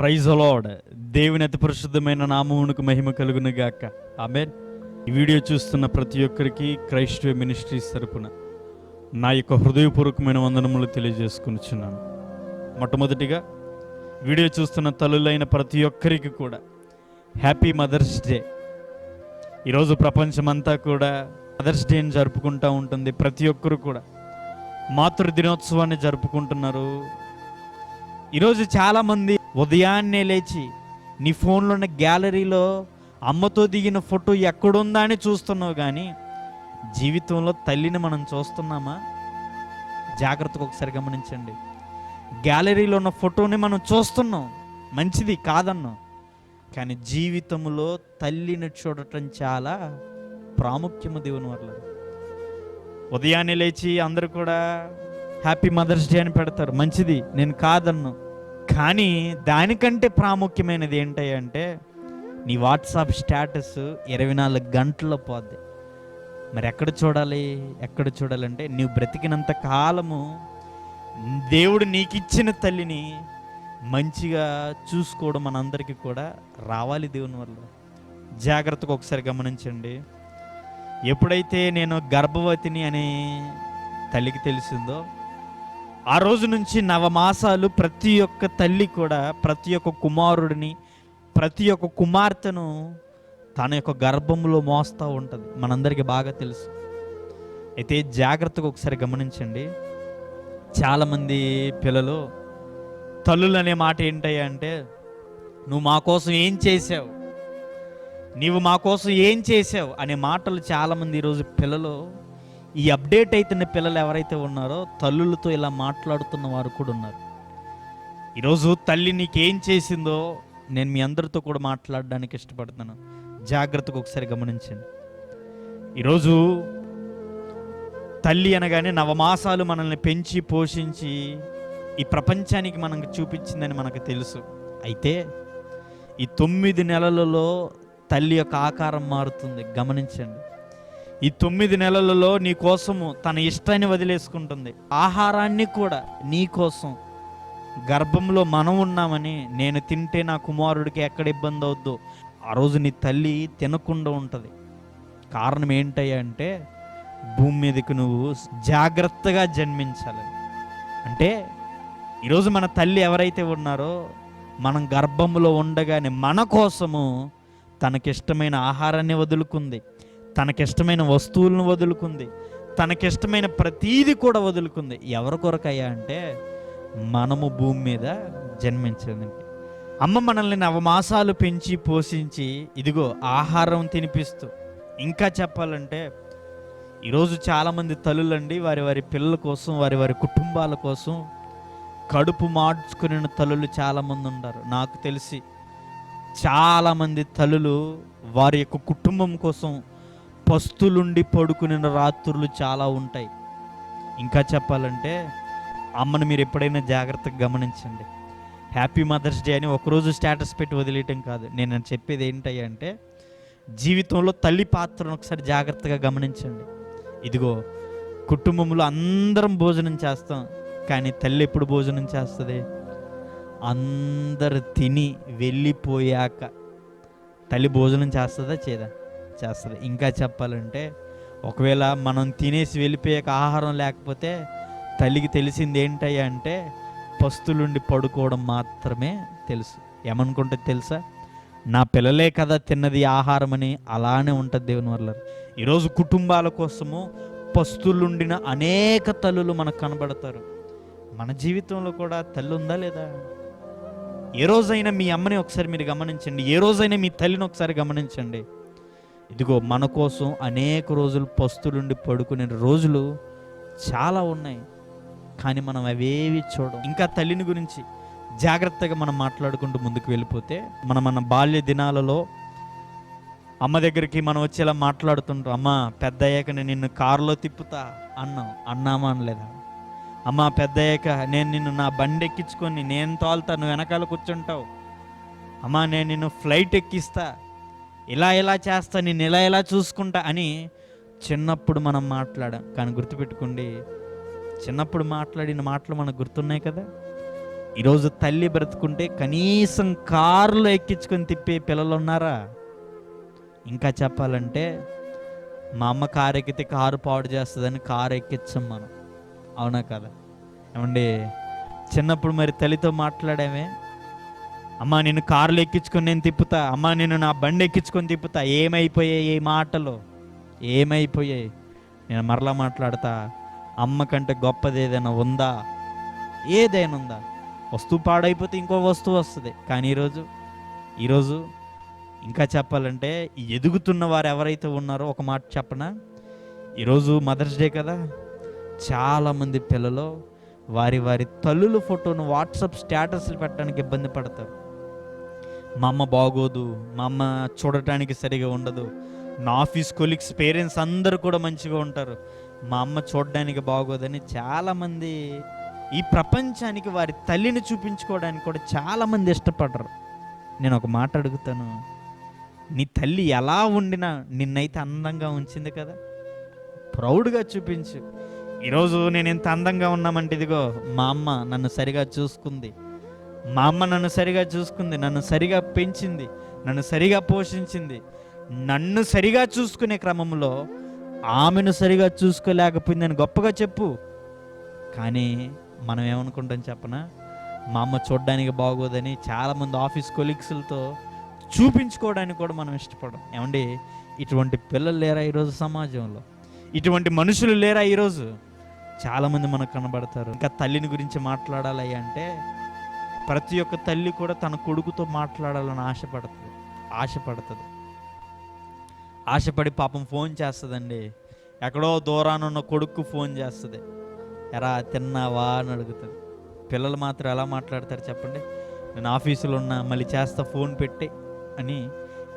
Praise the lord. దేవుని అతి పరిశుద్ధమైన నామమునకు మహిమ కలుగును గాక. ఆమేన్. ఈ వీడియో చూస్తున్న ప్రతి ఒక్కరికి క్రైస్ట్ మినిస్ట్రీస్ తరపున నా యొక్క హృదయపూర్వకమైన వందనములు తెలియజేసుకొనిచున్నాను. మొట్టమొదటిగా వీడియో చూస్తున్న తల్లులైన ప్రతి ఒక్కరికి కూడా హ్యాపీ మదర్స్ డే. ఈరోజు ప్రపంచమంతా కూడా మదర్స్ డేని జరుపుకుంటూ ఉంటుంది. ప్రతి ఒక్కరు కూడా మాతృ దినోత్సవాన్ని జరుపుకుంటున్నారు. ఈరోజు చాలామంది ఉదయాన్నే లేచి నీ ఫోన్లో ఉన్న గ్యాలరీలో అమ్మతో దిగిన ఫోటో ఎక్కడుందా అని చూస్తున్నావు, కానీ జీవితంలో తల్లిని మనం చూస్తున్నామా? జాగ్రత్తగా ఒకసారి గమనించండి. గ్యాలరీలో ఉన్న ఫోటోని మనం చూస్తున్నాం, మంచిది కాదన్నాం, కానీ జీవితంలో తల్లిని చూడటం చాలా ప్రాముఖ్యము. దేవుని వల్ల ఉదయాన్నే లేచి అందరూ కూడా హ్యాపీ మదర్స్ డే అని పెడతారు, మంచిది, నేను కాదన్ను. కానీ దానికంటే ప్రాముఖ్యమైనది ఏంటంటే నీ వాట్సాప్ స్టేటస్ 24 గంటల్లో పోద్ది. మరి ఎక్కడ చూడాలంటే నీవు బ్రతికినంత కాలము దేవుడు నీకు ఇచ్చిన తల్లిని మంచిగా చూసుకోవడం మనందరికీ కూడా రావాలి. దేవుని వల్ల జాగ్రత్తగా ఒకసారి గమనించండి. ఎప్పుడైతే నేను గర్భవతిని అని తల్లికి తెలిసిందో ఆ రోజు నుంచి 9 మాసాలు ప్రతి ఒక్క తల్లి కూడా ప్రతి ఒక్క కుమారుడిని, ప్రతి ఒక్క కుమార్తెను తన యొక్క గర్భంలో మోస్తూ ఉంటుంది. మనందరికీ బాగా తెలుసు. అయితే జాగ్రత్తగా ఒకసారి గమనించండి. చాలామంది పిల్లలు తల్లులు అనే మాట ఏంటంటే, నువ్వు మా కోసం ఏం చేసావు, నీవు మా కోసం ఏం చేసావు అనే మాటలు చాలామంది ఈరోజు పిల్లలు, ఈ అప్డేట్ అవుతున్న పిల్లలు ఎవరైతే ఉన్నారో తల్లులతో ఇలా మాట్లాడుతున్న వారు కూడా ఉన్నారు. ఈరోజు తల్లి నీకేం చేసిందో నేను మీ అందరితో కూడా మాట్లాడడానికి ఇష్టపడుతున్నాను. జాగ్రత్తగా ఒకసారి గమనించండి. ఈరోజు తల్లి అనగానే 9 మాసాలు మనల్ని పెంచి పోషించి ఈ ప్రపంచానికి మనకు చూపించిందని మనకు తెలుసు. అయితే ఈ 9 నెలలలో తల్లి యొక్క ఆకారం మారుతుంది. గమనించండి. ఈ 9 నెలలలో నీ కోసము తన ఇష్టాన్ని వదిలేసుకుంటుంది. ఆహారాన్ని కూడా నీ కోసం గర్భంలో మనం ఉన్నామని, నేను తింటే నా కుమారుడికి ఎక్కడ ఇబ్బంది అవుద్దో ఆ రోజు నీ తల్లి తినకుండా ఉంటుంది. కారణం ఏంటంటే భూమి మీదకి నువ్వు జాగ్రత్తగా జన్మించాలని. అంటే ఈరోజు మన తల్లి ఎవరైతే ఉన్నారో మనం గర్భంలో ఉండగానే మన కోసము తనకిష్టమైన ఆహారాన్ని వదులుకుంది, తనకిష్టమైన వస్తువులను వదులుకుంది, తనకిష్టమైన ప్రతీది కూడా వదులుకుంది. ఎవరి కొరకయ్యా అంటే మనము భూమి మీద జన్మించడానికి. అమ్మ మనల్ని 9 మాసాలు పెంచి పోషించి ఇదిగో ఆహారం తినిపిస్తూ, ఇంకా చెప్పాలంటే ఈరోజు చాలామంది తల్లులండి వారి వారి పిల్లల కోసం, వారి వారి కుటుంబాల కోసం కడుపు మార్చుకునే తల్లులు చాలామంది ఉన్నారు. నాకు తెలిసి చాలామంది తల్లులు వారి యొక్క కుటుంబం కోసం పస్తులుండి పడుకునే రాత్రులు చాలా ఉంటాయి. ఇంకా చెప్పాలంటే అమ్మను మీరు ఎప్పుడైనా జాగ్రత్తగా గమనించండి. హ్యాపీ మదర్స్ డే అని ఒకరోజు స్టేటస్ పెట్టి వదిలేయటం కాదు. నేను చెప్పేది ఏంటంటే జీవితంలో తల్లి పాత్రను ఒకసారి జాగ్రత్తగా గమనించండి. ఇదిగో కుటుంబంలో అందరం భోజనం చేస్తాం, కానీ తల్లి ఎప్పుడు భోజనం చేస్తుంది? అందరు తిని వెళ్ళిపోయాక తల్లి భోజనం చేస్తుందా? చేస్తుంది. ఇంకా చెప్పాలంటే ఒకవేళ మనం తినేసి వెళ్ళిపోయాక ఆహారం లేకపోతే తల్లికి తెలిసింది ఏంటంటే పస్తులుండి పడుకోవడం మాత్రమే తెలుసు. ఏమనుకుంటే తెలుసా? నా పిల్లలే కదా తిన్నది ఆహారం అని. అలానే ఉంటుంది దేవుని వల్ల. ఈరోజు కుటుంబాల కోసము పస్తులుండిన అనేక తల్లులు మనకు కనబడతారు. మన జీవితంలో కూడా తల్లి ఉందా లేదా? ఏ రోజైనా మీ అమ్మని ఒకసారి మీరు గమనించండి. ఏ రోజైనా మీ తల్లిని ఒకసారి గమనించండి. ఇదిగో మన కోసం అనేక రోజులు పస్తులుండి పడుకునే రోజులు చాలా ఉన్నాయి, కానీ మనం అవేవి చూడం. ఇంకా తల్లిని గురించి జాగ్రత్తగా మనం మాట్లాడుకుంటూ ముందుకు వెళ్ళిపోతే మన బాల్య దినాలలో అమ్మ దగ్గరికి మనం వచ్చేలా మాట్లాడుతుంటాం. అమ్మ పెద్ద అయ్యాక నేను నిన్ను కారులో తిప్పుతా అన్నామా అనలేదా? అమ్మ పెద్ద అయ్యాక నేను నిన్ను నా బండి ఎక్కించుకొని నేను తోలుతా, నువ్వు వెనకాల కూర్చుంటావు. అమ్మ నేను నిన్ను ఫ్లైట్ ఎక్కిస్తా, ఇలా చేస్తా, నేను ఇలా చూసుకుంటా అని చిన్నప్పుడు మనం మాట్లాడాం. కానీ గుర్తుపెట్టుకోండి, చిన్నప్పుడు మాట్లాడిన మాటలు మనకు గుర్తున్నాయి కదా. ఈరోజు తల్లి బ్రతుకుంటే కనీసం కారులో ఎక్కించుకొని తిప్పే పిల్లలు ఉన్నారా? ఇంకా చెప్పాలంటే మా అమ్మ కారు ఎక్కితే కారు పాడు చేస్తుందని కారు ఎక్కించాం మనం, అవునా కదా? ఏమండి, చిన్నప్పుడు మరి తల్లితో మాట్లాడామే, అమ్మ నిన్ను కారులో ఎక్కించుకొని నేను తిప్పుతా, అమ్మ నిన్ను నా బండి ఎక్కించుకొని తిప్పుతా. ఏమైపోయాయి ఈ మాటలు? ఏమైపోయాయి? నేను మరలా మాట్లాడతా, అమ్మ కంటే గొప్పది ఏదైనా ఉందా? ఏదైనా ఉందా? వస్తువు పాడైపోతే ఇంకో వస్తువు వస్తుంది. కానీ ఈరోజు ఇంకా చెప్పాలంటే ఎదుగుతున్న వారు ఎవరైతే ఉన్నారో ఒక మాట చెప్పనా, ఈరోజు మదర్స్ డే కదా, చాలామంది పిల్లలు వారి తల్లుల ఫోటోను వాట్సాప్ స్టేటస్లు పెట్టడానికి ఇబ్బంది పడతారు. మా అమ్మ బాగోదు, మా అమ్మ చూడటానికి సరిగా ఉండదు, నా ఆఫీస్ కొలీగ్స్ పేరెంట్స్ అందరూ కూడా మంచిగా ఉంటారు, మా అమ్మ చూడడానికి బాగోదని చాలామంది ఈ ప్రపంచానికి వారి తల్లిని చూపించుకోవడానికి కూడా చాలామంది ఇష్టపడరు. నేను ఒక మాట అడుగుతాను, నీ తల్లి ఎలా ఉండినా నిన్నైతే అందంగా ఉంచింది కదా, ప్రౌడ్గా చూపించు. ఈరోజు నేను ఎంత అందంగా ఉన్నామంటే ఇదిగో మా అమ్మ నన్ను సరిగా చూసుకుంది, మా అమ్మ నన్ను సరిగా చూసుకుంది, నన్ను సరిగా పెంచింది, నన్ను సరిగా పోషించింది. నన్ను సరిగా చూసుకునే క్రమంలో ఆమెను సరిగా చూసుకోలేకపోయిందని గొప్పగా చెప్పు. కానీ మనం ఏమనుకుంటాం చెప్పనా, మా అమ్మ చూడడానికి బాగోదని చాలామంది ఆఫీస్ కొలీగ్స్లతో చూపించుకోవడానికి కూడా మనం ఇష్టపడం. ఏమండి, ఇటువంటి పిల్లలు లేరా ఈరోజు సమాజంలో? ఇటువంటి మనుషులు లేరా ఈరోజు? చాలామంది మనకు కనబడతారు. ఇంకా తల్లిని గురించి మాట్లాడాలి అంటే ప్రతి ఒక్క తల్లి కూడా తన కొడుకుతో మాట్లాడాలని ఆశపడి పాపం ఫోన్ చేస్తుందండి. ఎక్కడో దూరాన ఉన్న కొడుకు ఫోన్ చేస్తుంది, ఎరా తిన్నావా అని అడుగుతుంది. పిల్లలు మాత్రం ఎలా మాట్లాడతారు చెప్పండి, నేను ఆఫీసులో ఉన్నా మళ్ళీ చేస్తా ఫోన్ పెట్టి అని.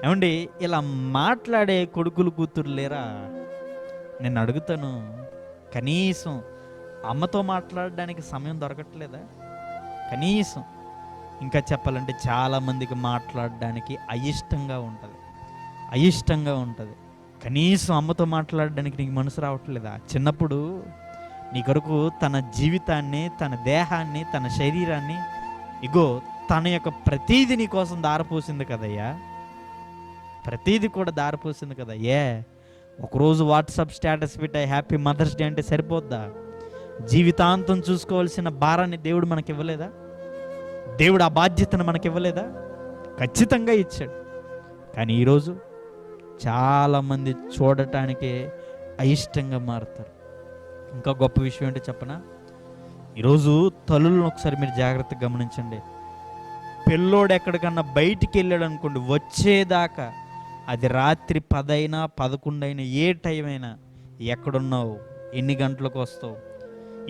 ఏమండి, ఇలా మాట్లాడే కొడుకులు కూతురు లేరా? నేను అడుగుతాను, కనీసం అమ్మతో మాట్లాడడానికి సమయం దొరకట్లేదా? కనీసం ఇంకా చెప్పాలంటే చాలామందికి మాట్లాడడానికి అయిష్టంగా ఉంటుంది. కనీసం అమ్మతో మాట్లాడడానికి నీకు మనసు రావట్లేదా? చిన్నప్పుడు నీ కొరకు తన జీవితాన్ని, తన దేహాన్ని, తన శరీరాన్ని, ఇగో తన యొక్క ప్రతీది నీ కోసం దారపోసింది కదయ్యా, ప్రతీది కూడా దారపోసింది కదా. ఒకరోజు వాట్సాప్ స్టేటస్ పెట్టి హ్యాపీ మదర్స్ డే అంటే సరిపోద్దా? జీవితాంతం చూసుకోవాల్సిన భారాన్ని దేవుడు మనకి ఇవ్వలేదా? దేవుడు ఆ బాధ్యతను మనకి ఇవ్వలేదా? ఖచ్చితంగా ఇచ్చాడు. కానీ ఈరోజు చాలామంది చూడటానికి అయిష్టంగా మారుతారు. ఇంకా గొప్ప విషయం ఏంటో చెప్పనా, ఈరోజు తల్లులను ఒకసారి మీరు జాగ్రత్తగా గమనించండి. పిల్లోడు ఎక్కడికన్నా బయటికి వెళ్ళాడు అనుకోండి, వచ్చేదాకా అది రాత్రి 10 అయినా 11 అయినా ఏ టైం అయినా, ఎక్కడున్నావు, ఎన్ని గంటలకు వస్తావు,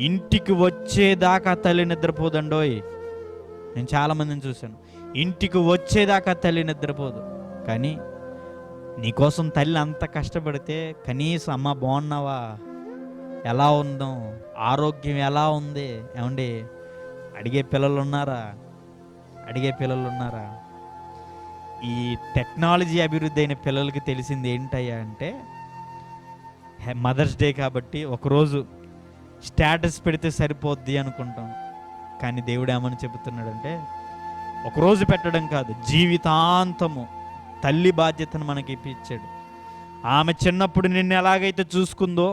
ఇంటికి వచ్చేదాకా తల్లి నిద్రపోదండోయ్. నేను చాలామందిని చూశాను, ఇంటికి వచ్చేదాకా తల్లి నిద్రపోదు. కానీ నీకోసం తల్లి అంత కష్టపడితే కనీసం అమ్మ బాగున్నావా, ఎలా ఉందో, ఆరోగ్యం ఎలా ఉంది, ఏమండి అడిగే పిల్లలు ఉన్నారా? ఈ టెక్నాలజీ అభివృద్ధి అయిన పిల్లలకి తెలిసింది ఏంటయ్యా అంటే, మదర్స్ డే కాబట్టి ఒకరోజు స్టేటస్ పెడితే సరిపోద్ది అనుకుంటాం. కానీ దేవుడు ఏమని చెబుతున్నాడంటే, ఒకరోజు పెట్టడం కాదు, జీవితాంతము తల్లి బాధ్యతను మనకి ఇప్పించాడు. ఆమె చిన్నప్పుడు నిన్ను ఎలాగైతే చూసుకుందో,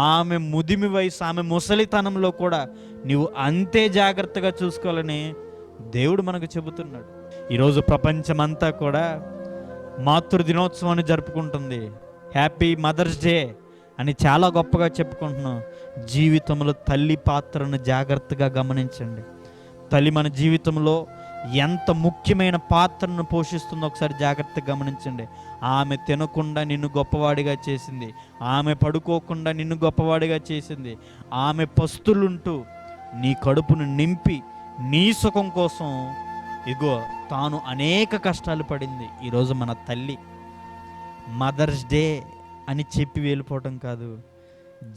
ఆమె ముదిమి వయసు, ఆమె ముసలితనంలో కూడా నువ్వు అంతే జాగ్రత్తగా చూసుకోవాలని దేవుడు మనకు చెబుతున్నాడు. ఈరోజు ప్రపంచమంతా కూడా మాతృ దినోత్సవాన్ని జరుపుకుంటుంది, హ్యాపీ మదర్స్ డే అని చాలా గొప్పగా చెప్పుకుంటున్నాం. జీవితంలో తల్లి పాత్రను జాగ్రత్తగా గమనించండి. తల్లి మన జీవితంలో ఎంత ముఖ్యమైన పాత్రను పోషిస్తుందో ఒకసారి జాగ్రత్తగా గమనించండి. ఆమె తినకుండా నిన్ను గొప్పవాడిగా చేసింది, ఆమె పడుకోకుండా నిన్ను గొప్పవాడిగా చేసింది, ఆమె పస్తులుంటూ నీ కడుపును నింపి నీ సుఖం కోసం ఇగో తాను అనేక కష్టాలు పడింది. ఈరోజు మన తల్లి మదర్స్ డే అని చెప్పి వెళ్ళిపోవటం కాదు,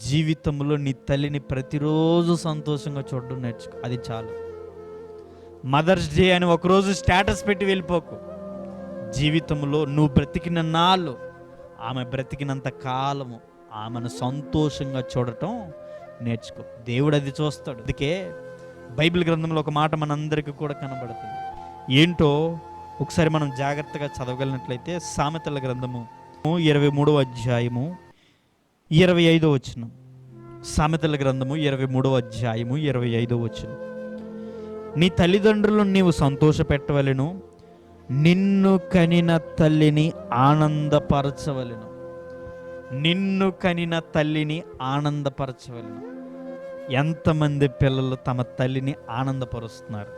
జీవితంలో నీ తల్లిని ప్రతిరోజు సంతోషంగా చూడడం నేర్చుకో, అది చాలు. మదర్స్ డే అని ఒకరోజు స్టేటస్ పెట్టి వెళ్ళిపోకు. జీవితంలో నువ్వు బ్రతికిన నాళ్ళు, ఆమె బ్రతికినంత కాలము ఆమెను సంతోషంగా చూడటం నేర్చుకో. దేవుడు అది చూస్తాడు. అందుకే బైబిల్ గ్రంథంలో ఒక మాట మనందరికీ కూడా కనబడుతుంది. ఏంటో ఒకసారి మనం జాగ్రత్తగా చదవగలిగినట్లయితే సామెతల గ్రంథము 23వ అధ్యాయము 25వ వచనం. సామెతల గ్రంథము 23వ అధ్యాయము 25వ వచనం. నీ తల్లిదండ్రులను నీవు సంతోషపెట్టవలెను, నిన్ను కనిన తల్లిని ఆనందపరచవలెను. నిన్ను కనిన తల్లిని ఆనందపరచవలెను. ఎంతమంది పిల్లలు తమ తల్లిని ఆనందపరుస్తున్నారు?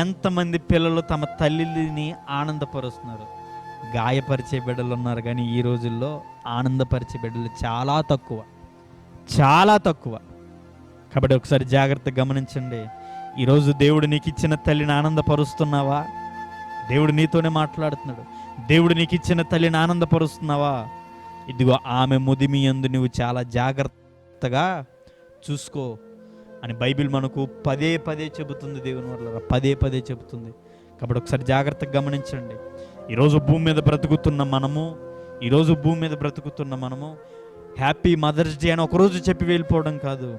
ఎంతమంది పిల్లలు తమ తల్లిని ఆనందపరుస్తున్నారు? గాయపరిచే బిడ్డలు ఉన్నారు, కానీ ఈ రోజుల్లో ఆనందపరిచే బిడ్డలు చాలా తక్కువ, చాలా తక్కువ. కాబట్టి ఒకసారి జాగ్రత్తగా గమనించండి. ఈరోజు దేవుడు నీకు ఇచ్చిన తల్లిని ఆనందపరుస్తున్నావా? దేవుడు నీతోనే మాట్లాడుతున్నాడు. దేవుడు నీకు ఇచ్చిన తల్లిని ఆనందపరుస్తున్నావా? ఇదిగో ఆమె ముదిమి యందు నువ్వు చాలా జాగ్రత్తగా చూసుకో అని బైబిల్ మనకు పదే పదే చెబుతుంది. దేవుని వల్ల పదే పదే చెబుతుంది. కాబట్టి ఒకసారి జాగ్రత్తగా గమనించండి. ఈరోజు భూమి మీద బ్రతుకుతున్న మనము హ్యాపీ మదర్స్ డే అని ఒకరోజు చెప్పి వెళ్ళిపోవడం కాదు.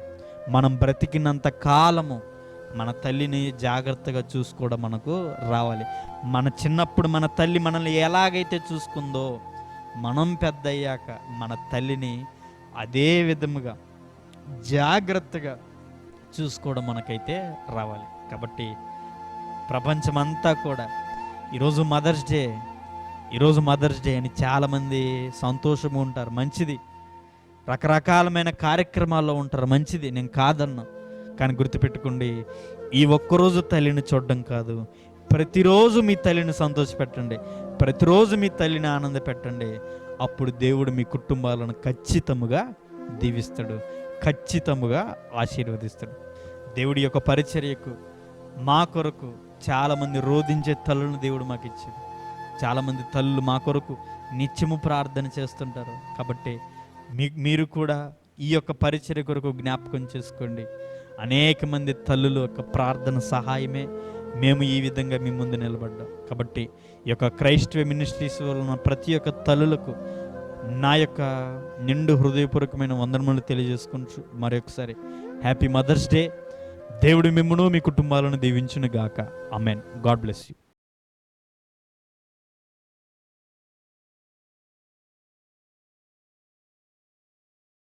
మనం బ్రతికినంత కాలము మన తల్లిని జాగ్రత్తగా చూసుకోవడం మనకు రావాలి. మన చిన్నప్పుడు మన తల్లి మనల్ని ఎలాగైతే చూసుకుందో, మనం పెద్ద అయ్యాక మన తల్లిని అదే విధముగా జాగ్రత్తగా చూసుకోవడం మనకైతే రావాలి. కాబట్టి ప్రపంచమంతా కూడా ఈరోజు మదర్స్ డే అని చాలామంది సంతోషంగా ఉంటారు, మంచిది. రకరకాలమైన కార్యక్రమాల్లో ఉంటారు, మంచిది, నేను కాదన్నా. కానీ గుర్తుపెట్టుకోండి, ఈ ఒక్కరోజు తల్లిని చూడడం కాదు, ప్రతిరోజు మీ తల్లిని సంతోషపెట్టండి, ప్రతిరోజు మీ తల్లిని ఆనంద పెట్టండి. అప్పుడు దేవుడు మీ కుటుంబాలను ఖచ్చితంగా దీవిస్తాడు, ఖచ్చితంగా ఆశీర్వదిస్తాడు. దేవుడి యొక్క పరిచర్యకు మా కొరకు చాలామంది రోధించే తల్లులను దేవుడు మాకు ఇచ్చాడు. చాలామంది తల్లులు మా కొరకు నిత్యము ప్రార్థన చేస్తుంటారు. కాబట్టి మీరు కూడా ఈ యొక్క పరిచర్య కొరకు జ్ఞాపకం చేసుకోండి. అనేక మంది తల్లుల యొక్క ప్రార్థన సహాయమే మేము ఈ విధంగా మీ ముందు నిలబడ్డాం. కాబట్టి ఈ యొక్క క్రైస్తవ మినిస్ట్రీస్ వలన ప్రతి ఒక్క తల్లులకు నా యొక్క నిండు హృదయపూర్వకమైన వందనములు తెలియజేసుకుంటూ మరొకసారి హ్యాపీ మదర్స్ డే. దేవుడు మిమ్మును మీ కుటుంబాలను దీవించును గాక. ఆమెన్. God bless you.